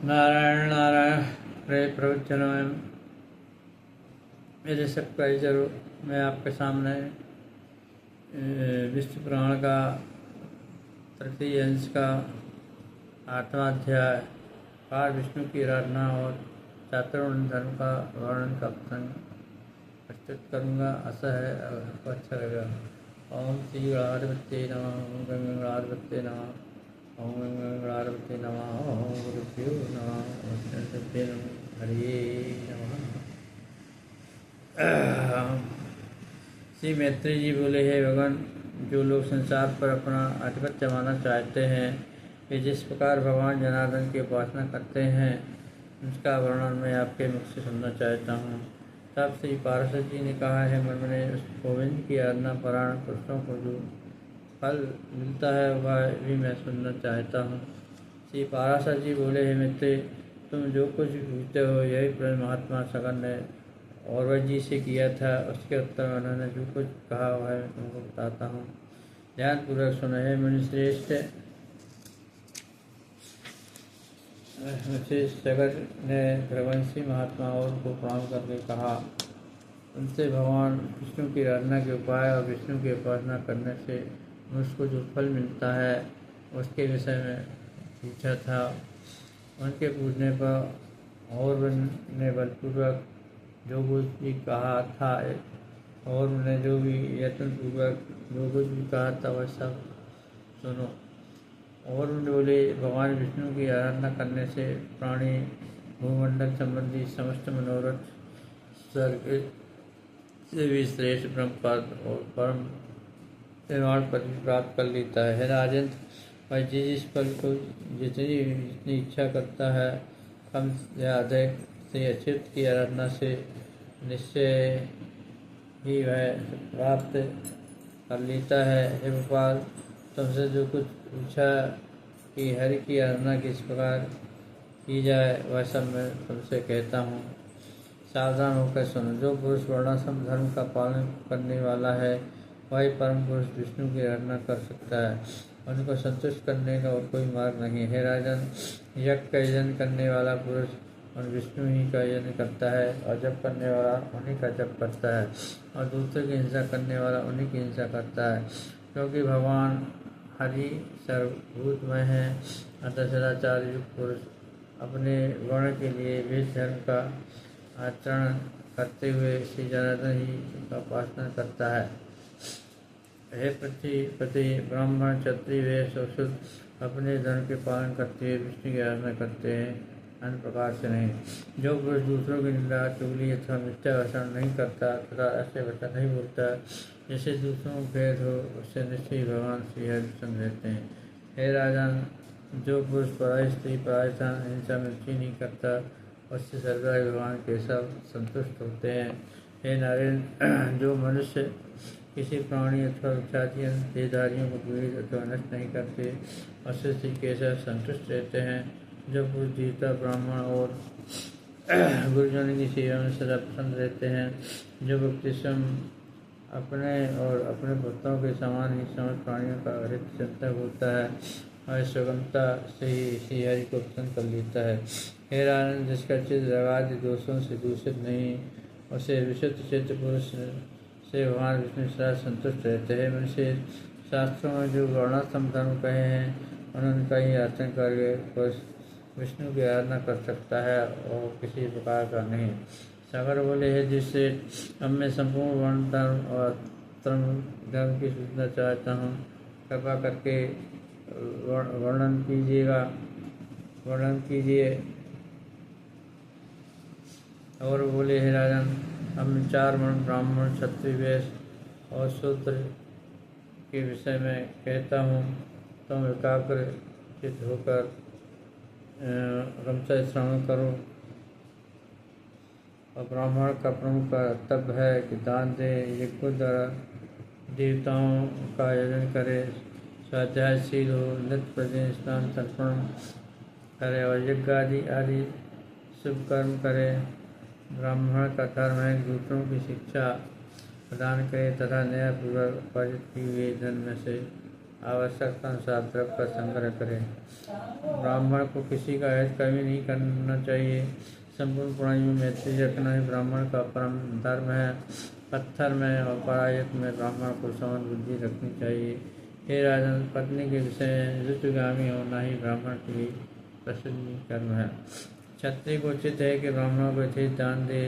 नारायण नारायण हरे प्रवचनों मेरे सबका जरूर मैं आपके सामने विष्णु पुराण का तृतीय अंश का 8वां अध्याय पार विष्णु की आराधना और चातुर्वर्ण धर्म का वर्णन का प्रसंग प्रस्तुत करूँगा। आशा है आपको अच्छा लगेगा। ओम श्री गणाधिपते नमः। ओम गणाधिपते नमः। ओम गणाधिपते नमः। ओम गुरुभ्यो नमः। ओम गणाधिपते नमः। हरि नमः। श्री मैत्री जी बोले, हे भगवान, जो लोग संसार पर अपना आधिपत्य जमाना चाहते हैं वे जिस प्रकार भगवान जनार्दन की उपासना करते हैं उसका वर्णन मैं आपके मुख से सुनना चाहता हूँ। तब श्री पार्षद जी ने कहा है, मन में उस गोविंद की आराधना परायण पुरुषों को जो फल मिलता है वह भी मैं सुनना चाहता हूँ। श्री पार्षद जी बोले, हे मित्र, तुम जो कुछ पूछते हो यही महात्मा सगन ने और जी से किया था। उसके उत्तर में उन्होंने जो कुछ कहा वह मैं तुमको बताता हूँ। ध्यानपूर्वक सुनो। हे मुनिश्रेष्ठ, सगर ने रघुवंशी महात्माओं को प्रणाम करके कहा, उनसे भगवान विष्णु की आराधना के उपाय और विष्णु की उपासना करने से मुझको जो फल मिलता है उसके विषय में पूछा था। उनके पूछने पर और ने बलपूर्वक जो कुछ भी कहा था और उन्होंने जो भी यत्नपूर्वक जो कुछ भी कहा था वह सब सुनो। और उन्होंने बोले, भगवान विष्णु की आराधना करने से प्राणी भूमंडल संबंधी समस्त मनोरथ स्वर्ग से भी श्रेष्ठ ब्रह्म पद और परम निर्वाण पद प्राप्त कर लेता है। राजन, वह जिस पद को जितनी इच्छा करता है कम या अधिक से अच्युत की आराधना से निश्चय ही वह प्राप्त कर लेता है। हे गोपाल, तुमसे जो कुछ पूछा कि हरि की आराधना किस प्रकार की जाए वह सब मैं तुमसे कहता हूँ। सावधान होकर सुनो। जो पुरुष वर्णाश्रम धर्म का पालन करने वाला है वही परम पुरुष विष्णु की आराधना कर सकता है। उनको संतुष्ट करने का और कोई मार्ग नहीं। हे राजन, यज्ञ का यजन करने वाला पुरुष और विष्णु ही का यजन करता है और जप करने वाला उन्हीं का जप करता है और दूसरे की हिंसा करने वाला उन्हीं की हिंसा करता है, क्योंकि भगवान हरि सर्वभूतमय है। अतः सदाचार युक्त पुरुष अपने वर्ण के लिए वेद धर्म का आचरण करते हुए श्री जनार्दन ही का उपासना करता है। हे पति, ब्राह्मण क्षत्रिय वैश्य और अपने धर्म के पालन करते हुए विष्णु की आराधना करते हैं, अन्य प्रकार से नहीं। जो पुरुष दूसरों की निंदा चुगली अथवा मिथ्या भाषण नहीं करता तथा ऐसे वचन नहीं बोलता जैसे दूसरों को भेद हो, उससे निश्चय भगवान श्री हरि प्रसन्न रहते हैं। हे राजन, जो पुरुष पराई स्त्री पराई धन हिंसा में रुचि नहीं करता उससे सर्वदा भगवान के सब संतुष्ट होते हैं। हे नारायण, जो मनुष्य किसी प्राणी अथवा वृक्षादियों देहधारियों को पीड़ित अथवा नष्ट नहीं करते उससे श्री केशव संतुष्ट रहते हैं। जो पुरुष जीविता ब्राह्मण और गुरुजन की सेवा में सदा प्रसन्न रहते हैं, जो व्यक्ति स्वयं अपने और अपने भक्तों के समान ही समस्त प्राणियों का हृदय चिंतक होता है और सुगमता से ही श्री हरि को प्रसन्न कर लेता है। हे राजन, जिसका चित्त रागादि दोषों से दूषित नहीं उसे विशुद्ध चित्त पुरुष से भगवान विष्णु सदा संतुष्ट रहते हैं। मनुष्य शास्त्रों में जो वर्णाश्रम धर्म कहे हैं उन्होंने का ही आचरण करके पुरुष विष्णु की आराधना कर सकता है और किसी प्रकार का नहीं। सागर बोले, है जिससे अब मैं संपूर्ण वर्ण धर्म और धर्म की सूचना चाहता हूँ, कृपा करके वर्णन कीजिए। और बोले, हे राजन, हम 4 वर्ण ब्राह्मण क्षत्रिय वैश्य और शूद्र के विषय में कहता हूँ। तुम एकाग्र चित्त होकर क्रमशः श्रवण करो। और ब्राह्मण का प्रमुख कर्तव्य है कि दान दे, यज्ञों द्वारा देवताओं का यजन करे, स्वाध्यायशील हो, नित्य प्रतिदिन स्नान तर्पण करे और यज्ञ आदि शुभ कर्म करे। ब्राह्मण का धर्म है दूसरों की शिक्षा प्रदान करे तथा न्यायपूर्वक उपार्जित किए हुए धन में से आवश्यकता अनुसार द्रव्य का संग्रह करें। ब्राह्मण को किसी का हित कभी नहीं करना चाहिए। संपूर्ण प्राणियों में मैत्री रखना ही ब्राह्मण का परम धर्म है। पत्थर में और परायत में ब्राह्मण को समान बुद्धि रखनी चाहिए। हे राजन, पत्नी के विषय में रुचिगामी होना ही ब्राह्मण के लिए प्रसिद्ध कर्म है। क्षत्रिय को उचित है कि ब्राह्मणों को यथेच दान दे,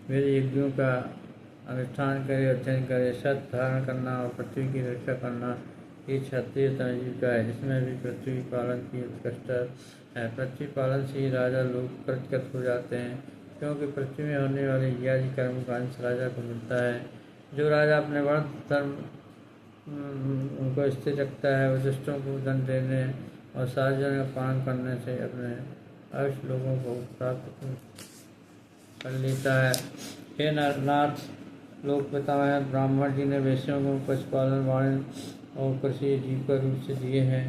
वेद यज्ञों का अनुष्ठान करे, अध्ययन करे। सत धारण करना और पृथ्वी की रक्षा करना ये क्षत्रिय जीविका है। इसमें भी पृथ्वी पालन की उत्कृष्ट है। पृथ्वी पालन से ही राजा लोग कृतकृत हो जाते हैं, क्योंकि पृथ्वी में होने वाले यज्ञ कर्म का अंश राजा को मिलता है। जो राजा अपने वर्ण धर्म उनको स्थिर रखता है, वशिष्ठों को दंड देने और सार्वजन का पालन करने से अपने अवश्य लोगों को प्राप्त कर लेता है। हे नाथ, लोक पितामह ब्राह्मण जी ने वैश्यों को पशुपालन, वाणिज्य और कृषि जीविका रूप से दिए हैं।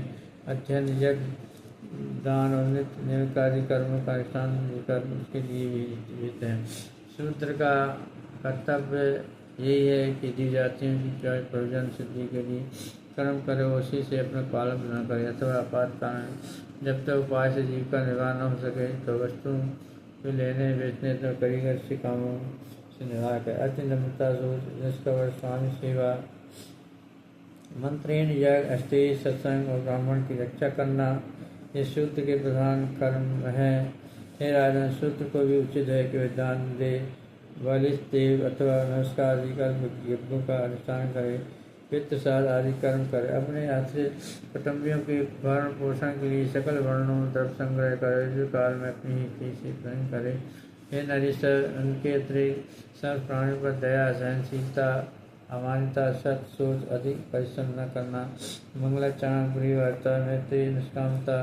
अध्ययन, यज्ञ, दान और नित्य नियमकारी कर्मों का अनुष्ठान कर उसके लिए भी जीवित हैं। शूद्र का कर्तव्य यही है कि दी जातियों की प्रयोजन सिद्धि के लिए कर्म करे, उसी से अपना पालन न करे। अथवा आपातकाल जब तक उपाय से जीविका निर्वाह न हो सके तो वस्तु लेने बेचने तो कारीगर से कामों से निर्वाह करे। अति नम्रता, सोच, निष्कपट स्वामी सेवा, मंत्रेण यज्ञ, अस्तेय, सत्संग और ब्राह्मण की रक्षा करना ये शूद्र के प्रधान कर्म है। हे राजन, शूद्र को भी उचित है कि वे दान दे, बलिष्ठ देव अथवा नमस्कार आदि कर्म यज्ञों का अनुष्ठान करे, पितृ श्राद्ध आदि कर्म करे। अपने हाथ से कुटुंबियों के भरण पोषण के लिए सकल वर्णों द्रव्य संग्रह करे, जो काल में अपनी ही से ग्रहण करे। हे नरेश्वर, उनके अतिरिक्त सब प्राणियों पर दया, सहनशीलता, अमानिता, सत सोच, अधिक परिश्रम न करना, मंगलाचरण, बुरी वार्ता, मैत्री, निष्कामता,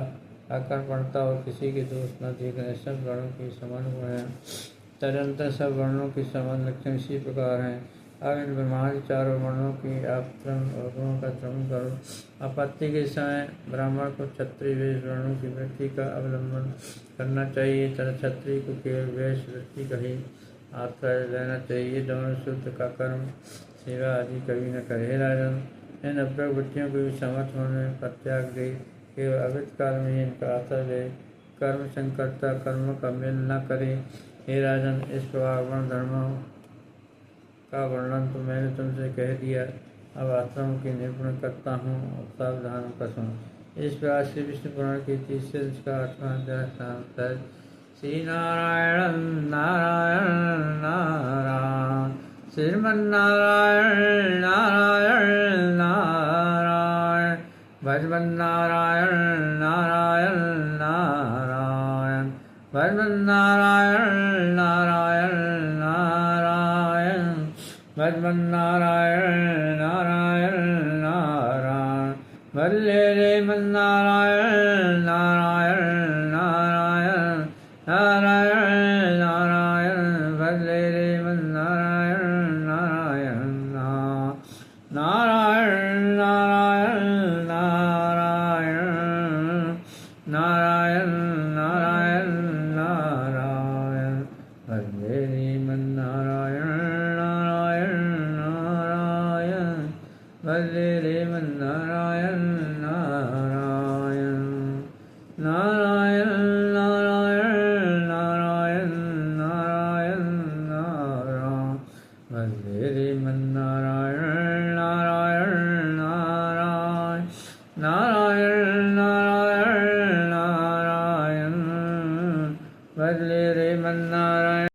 आकर्षणता और किसी के दोष न देखने सब वर्णों के समान गुण हैं। तदनंतर सब वर्णों के समान लक्षण इसी प्रकार हैं। अब इन ब्रह्मांड चारों वर्णों की आप क्रम और गुणों का क्रम करो। आपत्ति के समय ब्राह्मण को क्षत्रिय वेश वर्णों की वृत्ति का अवलंबन करना चाहिए तथा क्षत्रिय को केवल वेश वृत्ति का ही आश्रय लेना चाहिए। दोनों शुद्ध का कर्म सेवा आदि कभी न करे। राजन, इन अप्रवृत्तियों को भी समर्थ होने पर त्याग दे, केवल अवैध काल में ही इनका आश्रय ले। कर्म संकर्ता कर्मों का मेल न करे। हे राजन, इस प्रकार वर्ण धर्मों का वर्णन तो मैंने तुमसे कह दिया, अब आश्रम की निरूपण करता हूँ और सावधान का सुनो। इस प्रकार श्री विष्णु पुराण के 30 का 8वां अध्याय श्री नारायण नारायण नारायण श्रीमन्नारायण नारायण नारायण भजवन नारायण नारायण नारायण भजवन नारायण नारायण नारायण भजवन नारायण नारायण नारायण भले रे मन नारायण नारायण नारायण नारायण नारायण भले रे मन नारायण नारायण नारायण नारायण नारायण नारायण नारायण नारायण भले रे मन नारायण नारायण नारायण भले रे मन नारायण नारायण नारायण नारायण नारायण नारायण नारायण भले रे मन नारायण नारायण नारायण नारायण नारायण नारायण भले रे मन नारायण।